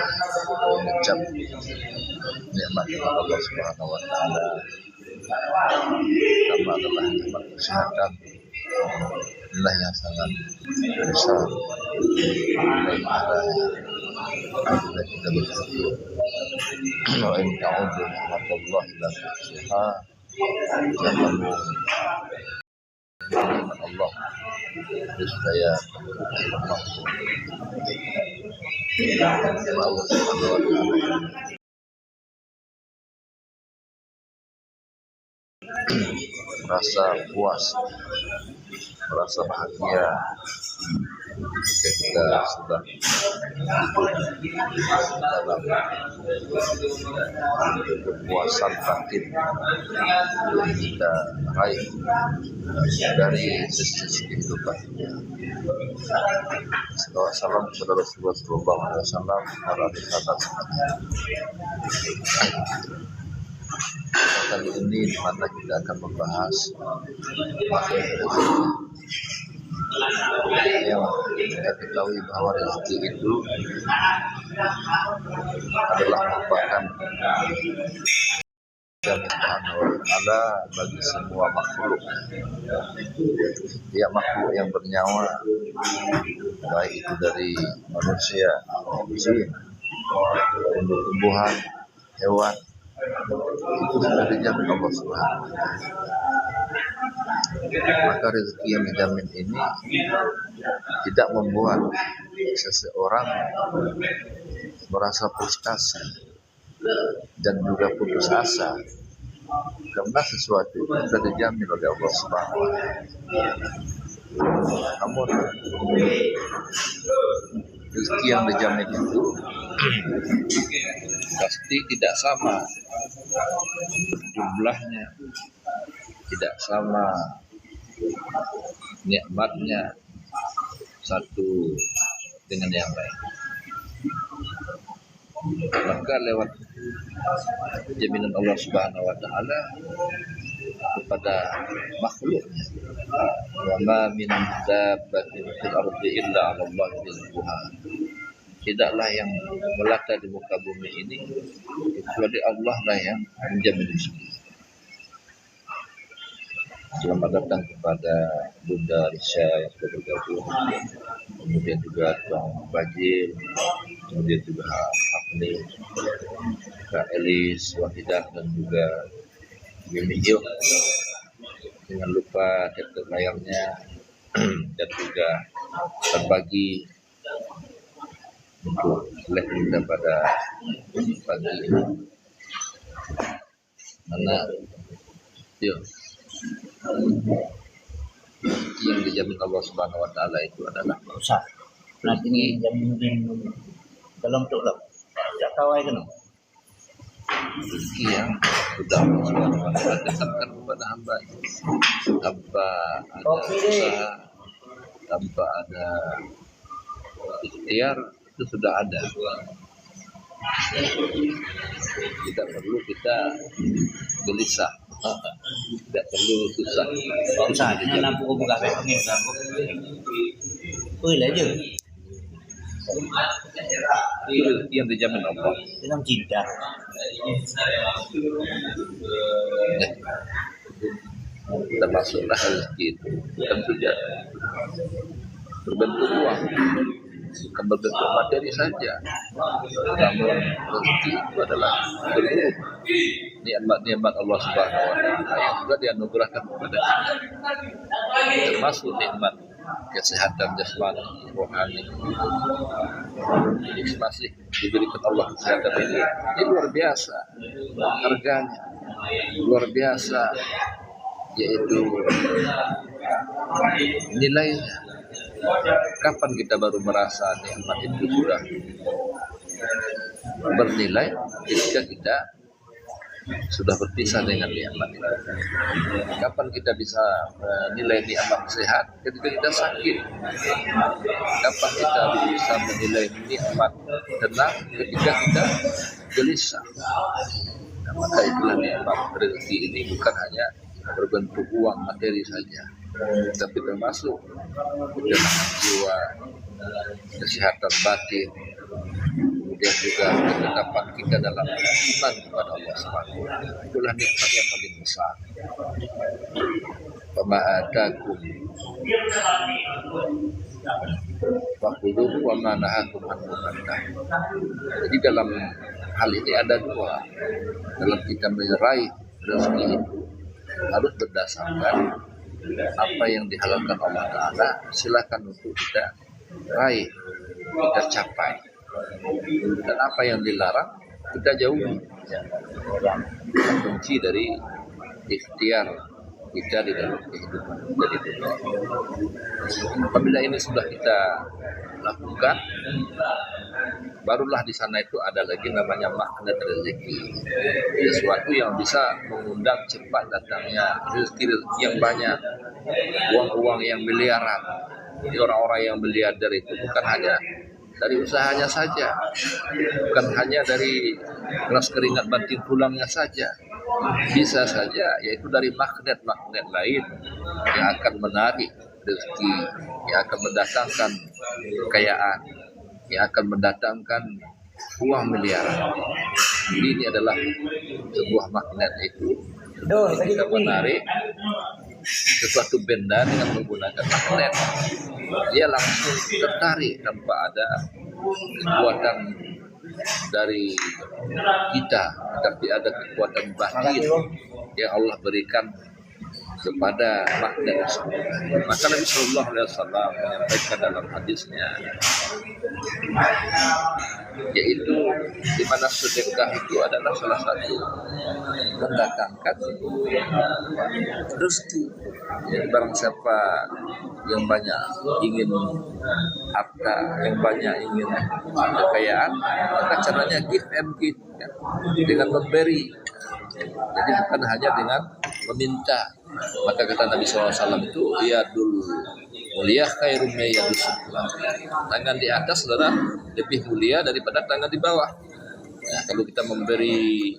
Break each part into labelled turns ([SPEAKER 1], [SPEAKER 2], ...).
[SPEAKER 1] mengecap nikmat Allah Subhanahu wa taala. Pertama adalah nikmat kesehatan. Inilah yang sangat besar. Bila kita berpikir wa in ta'uddu ni'matallahi la tuhsuha, jangan nikmat Allah supaya mampu. Allah Subhanahu wa taala merasa puas, merasa bahagia jika kita sudah hidup dalam kepuasan batin yang kita raih dari sisi kehidupan. Salam kepada Rasulullah Sallallahu Alaihi Wasallam, para sahabat sekalian. Kali ini di mana kita akan membahas yang kita ketahui bahwa rezeki itu adalah merupakan jamin Subhanahu wa taala bagi semua makhluk. Ya, makhluk yang bernyawa, baik itu dari manusia, jin, tumbuhan, hewan, itu sudah dijamin Allah Subhanahu wa taala. Maka rezeki yang dijamin ini tidak membuat seseorang merasa frustasi dan juga putus asa, karena sesuatu itu sudah dijamin oleh Allah Subhanahu wa taala. Namun rezeki yang dijamin itu pasti tidak sama jumlahnya, tidak sama nikmatnya satu dengan yang lain. Maka lewat jaminan Allah Subhanahu wa taala kepada makhluknya, wa ma min dabbatin fil ardi illa 'ala Allahi rizquha. Tidaklah yang melata di muka bumi ini kecuali Allah lah yang menjamin rezeki. Selamat datang kepada Bunda Risha yang sudah bergabung, kemudian juga Tuan Bajil, kemudian juga Afni, Kak Elis, Wahidah, dan juga Mimio. Jangan lupa capture layarnya dan juga berbagi untuk live kita pada pagi ini. Mana yuk, yang dijamin Allah Subhanahu wa taala itu adalah
[SPEAKER 2] usah. Nanti ini jamin dalam untuk tak kawai kan.
[SPEAKER 1] rezeki yang sudah Allah Subhanahu wa taala tetapkan kepada hamba tanpa ada usaha, tanpa ada ikhtiar, itu sudah ada. Tidak perlu kita gelisah, tidak perlu susah.
[SPEAKER 2] Usah ini lampu buka ni lampu. Oi lah je.
[SPEAKER 1] Itu yang dijamin Allah.
[SPEAKER 2] Dengan cinta.
[SPEAKER 1] Termasuklah rezeki itu bukan saja berbentuk uang, bukan berbentuk materi saja, namun rezeki itu adalah seluruh nikmat-nikmat Allah Subhanahu wa taala yang sudah dianugerahkan kepada kita, termasuk nikmat kesehatan jasmani, rohani. Ini masih diberikan Allah kesehatan ini luar biasa harganya, luar biasa, yaitu nilainya. Kapan kita baru merasa nikmat itu sudah bernilai? Ketika kita sudah berpisah dengan nikmat itu. Kapan kita bisa menilai nikmat sehat? Ketika kita sakit. Kapan kita bisa menilai nikmat tenang? Ketika kita gelisah. Nah, maka itulah nikmat rezeki ini bukan hanya berbentuk uang materi saja, tapi termasuk ketenangan jiwa, kesehatan batin, kemudian juga ketetapan kita dalam iman kepada Allah Subhanahu wa taala. Itulah nikmat yang paling besar. Fama atakum fakuluhu wa ma nahakum anhu fantahu. Jadi dalam hal ini ada dua. Dalam kita meraih rezeki itu harus berdasarkan apa yang dihalalkan Allah Ta'ala, silakan untuk kita raih, kita capai. Dan apa yang dilarang kita jauhi, benci dari ikhtiar kita di dalam kehidupan. Jadi apabila ini sudah kita lakukan, barulah di sana itu ada lagi namanya magnet rezeki, sesuatu yang bisa mengundang cepat datangnya rezeki yang banyak, uang-uang yang miliaran. Jadi orang-orang yang miliarder itu bukan hanya dari usahanya saja, bukan hanya dari keras keringat banting tulangnya saja, bisa saja yaitu dari magnet-magnet lain yang akan menarik rezeki, yang akan mendatangkan kekayaan, yang akan mendatangkan uang miliaran. Jadi ini adalah sebuah magnet itu. Kita menarik sesuatu benda dengan menggunakan magnet, dia langsung tertarik tanpa ada kekuatan dari kita, tapi ada kekuatan batin yang Allah berikan kepada magnet tersebut. Maka Nabi Sallallahu Alaihi Wasallam menyampaikan dalam hadisnya, yaitu di mana sedekah itu adalah salah satu mendatangkan rezeki. Jadi barang siapa yang banyak ingin harta, yang banyak ingin kekayaan, maka caranya give and give, ya, dengan memberi. Jadi bukan hanya dengan meminta. Maka kata Nabi SAW itu, yadul mulia khairum yadus sufla. Tangan di atas adalah lebih mulia daripada tangan di bawah. Nah, kalau kita memberi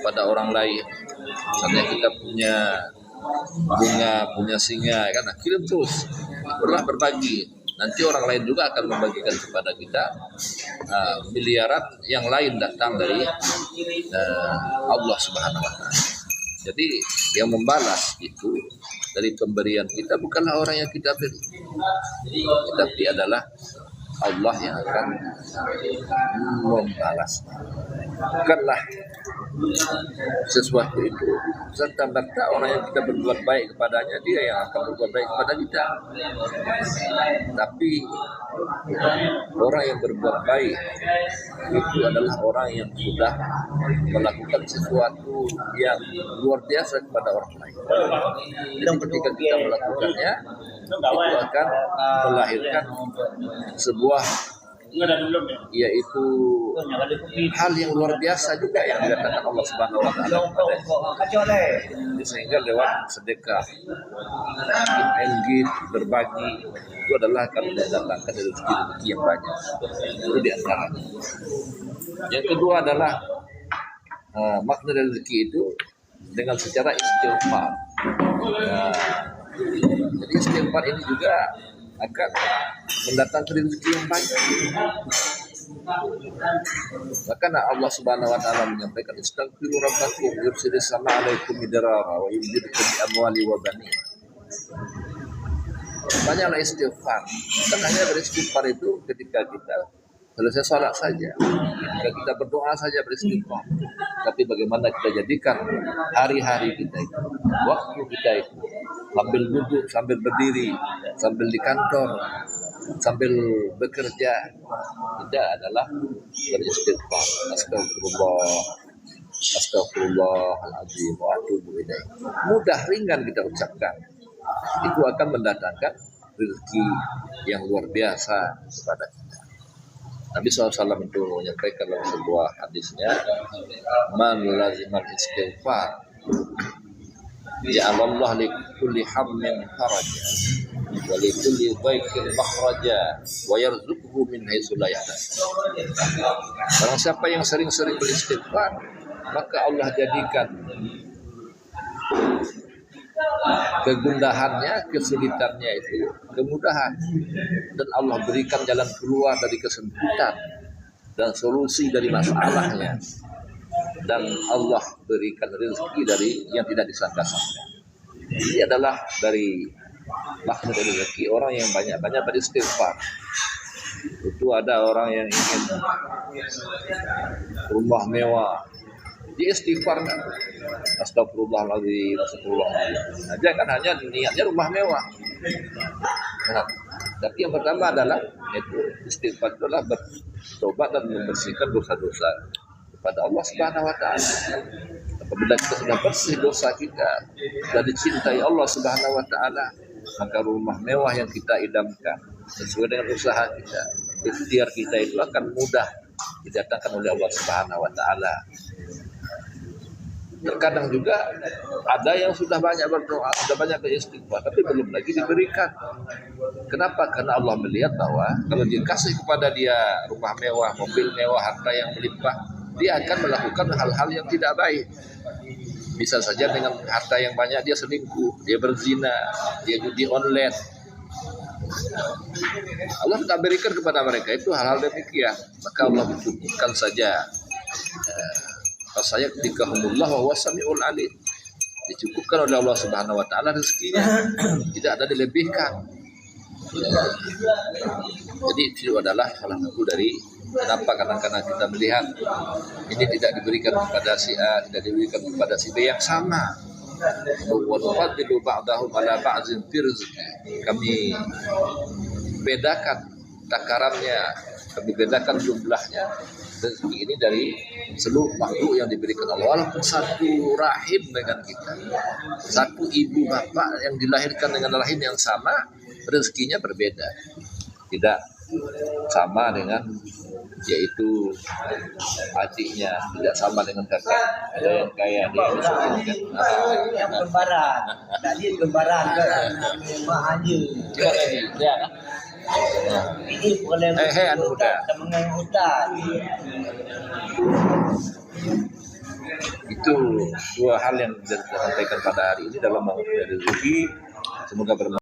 [SPEAKER 1] pada orang lain, misalnya kita punya bunga, punya singa, kan, nah, kirim terus, berbagi. Nanti orang lain juga akan membagikan kepada kita miliaran yang lain datang dari Allah Subhanahu wa taala. Jadi yang membalas itu dari pemberian kita bukanlah orang yang kita beri, tapi adalah Allah yang akan membalas. Bukanlah sesuatu itu serta-merta orang yang kita berbuat baik kepadanya dia yang akan berbuat baik kepada kita, tapi orang yang berbuat baik itu adalah orang yang sudah melakukan sesuatu yang luar biasa kepada orang lain. Jadi ketika kita melakukannya, itu akan melahirkan sebuah, yaitu hal yang luar biasa juga yang dikatakan Allah Subhanahu wa taala kepada. Sehingga lewat sedekah, give, berbagi, itu adalah akan mendatangkan rezeki yang banyak. Itu di antaranya. Yang kedua adalah makna rezeki itu dengan secara istighfar. Jadi istighfar ini juga akan mendatangkan rezeki yang banyak. Maka Allah Subhanahu wa taala menyampaikan, istaghfiru rabbakum yursilis sama alaikum midrara wa yumdidukum bi amwali wa banin. Banyaklah istighfar. Bukan hanya beristighfar itu ketika kita selesai sholat saja, ketika kita berdoa saja beristighfar, tapi bagaimana kita jadikan hari-hari kita itu, waktu kita itu, sambil duduk, sambil berdiri, sambil di kantor, sambil bekerja, kita adalah beristighfar. Astagfirullahaladzim wa atubu ilaih. Mudah, ringan kita ucapkan. Itu akan mendatangkan rezeki yang luar biasa kepada kita. Nabi SAW itu menyampaikan dalam sebuah hadisnya, man lazimal istighfar ja'alallah li kulli hammin faraja wa li kulli dhaiqin makhraja wa yarzuqhu min haitsu la yahtasib. Barang siapa yang sering-sering beristighfar, maka Allah jadikan kegundahannya, kesulitannya itu kemudahan, dan Allah berikan jalan keluar dari kesempitan. dan solusi dari masalahnya, dan Allah berikan rezeki dari yang tidak disangka-sangka. Ini adalah dari makhluk rezeki orang yang banyak-banyak beristighfar. Itu ada orang yang ingin rumah mewah, dia istighfar, astagfirullahaladzim, astagfirullahaladzim. Nah, jangan hanya niatnya rumah mewah. Nah, tapi yang pertama adalah itu istighfar, adalah bertobat dan membersihkan dosa-dosa kepada Allah Subhanahu wa taala. Apabila kita sudah bersih dosa kita dan dicintai Allah Subhanahu wa taala, maka rumah mewah yang kita idamkan sesuai dengan usaha kita, ikhtiar kita itu akan mudah didatangkan oleh Allah Subhanahu wa taala. Terkadang juga ada yang sudah banyak berdoa, sudah banyak beristighfar, tapi belum lagi diberikan. Kenapa? Karena Allah melihat bahwa kalau dikasih kepada dia rumah mewah, mobil mewah, harta yang melimpah, dia akan melakukan hal-hal yang tidak baik. Bisa saja dengan harta yang banyak dia selingkuh, dia berzina, dia judi online. Allah tidak berikan kepada mereka itu hal-hal demikian, maka Allah cukupkan saja. Saya ketika humullah wa wasami'ul alim, dicukupkan oleh Allah Subhanahu wa taala rezekinya, tidak ada dilebihkan. Jadi itu adalah salah satu dari kenapa kadang-kadang kita melihat ini tidak diberikan kepada si A, tidak diberikan kepada si B yang sama. Wa nufaddilu ba'dahum ala ba'dhin fi rizqi. Kami bedakan takarannya, kami bedakan jumlahnya rezeki ini dari seluruh makhluk yang diberikan Allah. Walaupun satu rahim dengan kita, satu ibu bapak yang dilahirkan dengan rahim yang sama, rezekinya berbeda, tidak sama dengan yaitu adiknya, tidak sama dengan kakak. Ada yang kaya, ada yang miskin kan.
[SPEAKER 2] Yang kembaran, tadi kembaran kan, memang aja.
[SPEAKER 1] Gimana ini? Ya.
[SPEAKER 2] Ini bukan
[SPEAKER 1] Anu udah.
[SPEAKER 2] temennya Ustaz.
[SPEAKER 1] Itu dua hal yang disampaikan pada hari ini dalam mengenai rezeki. Semoga bermanfaat.